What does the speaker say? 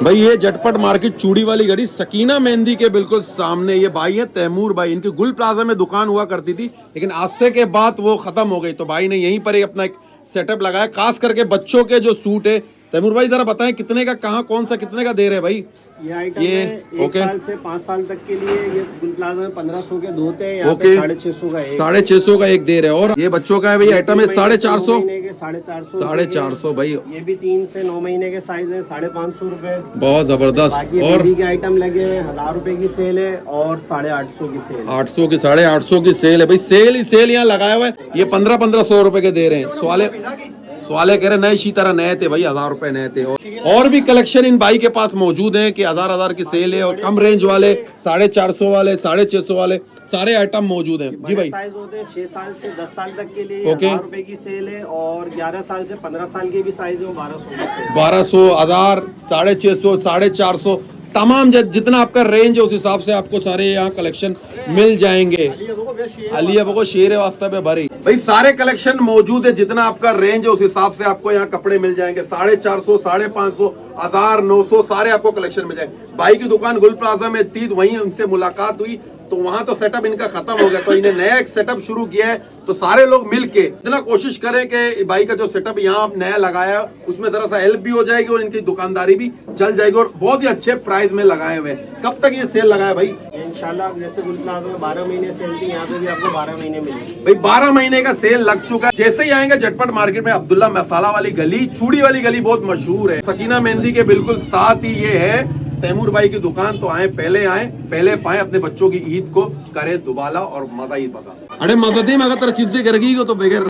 भाई ये झटपट मार्केट चूड़ी वाली घड़ी सकीना मेहंदी के बिल्कुल सामने, ये भाई है तैमूर भाई, इनकी गुल प्लाजा में दुकान हुआ करती थी लेकिन आज के बाद वो खत्म हो गई, तो भाई ने यहीं पर ही अपना एक सेटअप लगाया, खास करके बच्चों के जो सूट है। तैमूर भाई जरा बताएं कितने का, कहाँ, कौन सा, कितने का दे रहे हैं भाई? ये आइटम ये है 1 साल से 5 साल तक के लिए। ये गुल प्लाजा में 1500 के दो थे, यहाँ ओके, पे 650 का एक, 650 का एक दे रहे हैं। और ये बच्चों का है भाई आइटम है 450, 450, 450 भाई। ये भी 3 से 9 महीने के साइज है, 550 रुपए। बहुत जबरदस्त। बाकी और बेबी के आइटम लगे हैं, 1000 रुपए की सेल है और 850 की सेल, 800 की, 850 की सेल है भाई। सेल ही सेल यहाँ लगाया हुआ है। ये 1500 रुपए के दे रहे हैं। सवाले कह रहे नए इसी तरह नए थे भाई, 1000 रुपए नए थे। और भी कलेक्शन इन भाई के पास मौजूद है कि 1000 की सेल है, और कम रेंज वाले 450 वाले, 650 वाले सारे आइटम मौजूद हैं जी भाई। साइज होते हैं 6 साल से 10 साल तक के लिए, ओके। 1000 रुपए की सेल है। और 11 साल से 15 साल के भी साइज है, 1200 की सेल। 1200, 1000, 650, 450 तमाम जितना आपका रेंज है उस हिसाब से आपको सारे यहाँ कलेक्शन मिल जाएंगे। अलिया बको शेर वास्तव में भरी भाई, सारे कलेक्शन मौजूद है, जितना आपका रेंज है उस हिसाब से आपको यहाँ कपड़े मिल जाएंगे। 450, 550, 1000, 900 सारे आपको कलेक्शन मिल जाएंगे। भाई की दुकान गुल प्लाजा में थी, वहीं उनसे मुलाकात हुई तो वहां तो सेटअप इनका खत्म हो गया, तो इन्हें नया एक सेटअप शुरू किया है। तो सारे लोग मिलके इतना कोशिश करें कि भाई का जो सेटअप यहाँ नया लगाया है उसमें जरा सा हेल्प भी हो जाएगी और इनकी दुकानदारी भी चल जाएगी, और बहुत ही अच्छे प्राइस में लगाए हुए। कब तक ये सेल लगाया भाई? इंशाल्लाह जैसे गुल प्लाजा में 12 महीने सेल थी, यहाँ पे भी आपको 12 महीने मिलेगी भाई। 12 महीने का सेल लग चुका है। जैसे ही आएंगे झटपट मार्केट में अब्दुल्ला मसाला वाली गली, चूड़ी वाली गली बहुत मशहूर है, सकीना मेहंदी के बिल्कुल साथ ही ये है तैमूर भाई की दुकान। तो आए पहले पाए, अपने बच्चों की ईद को करे दुबाला और मजा ईद बता। अरे मदद ही मगर तेरा चीजें करेगी तो बगैर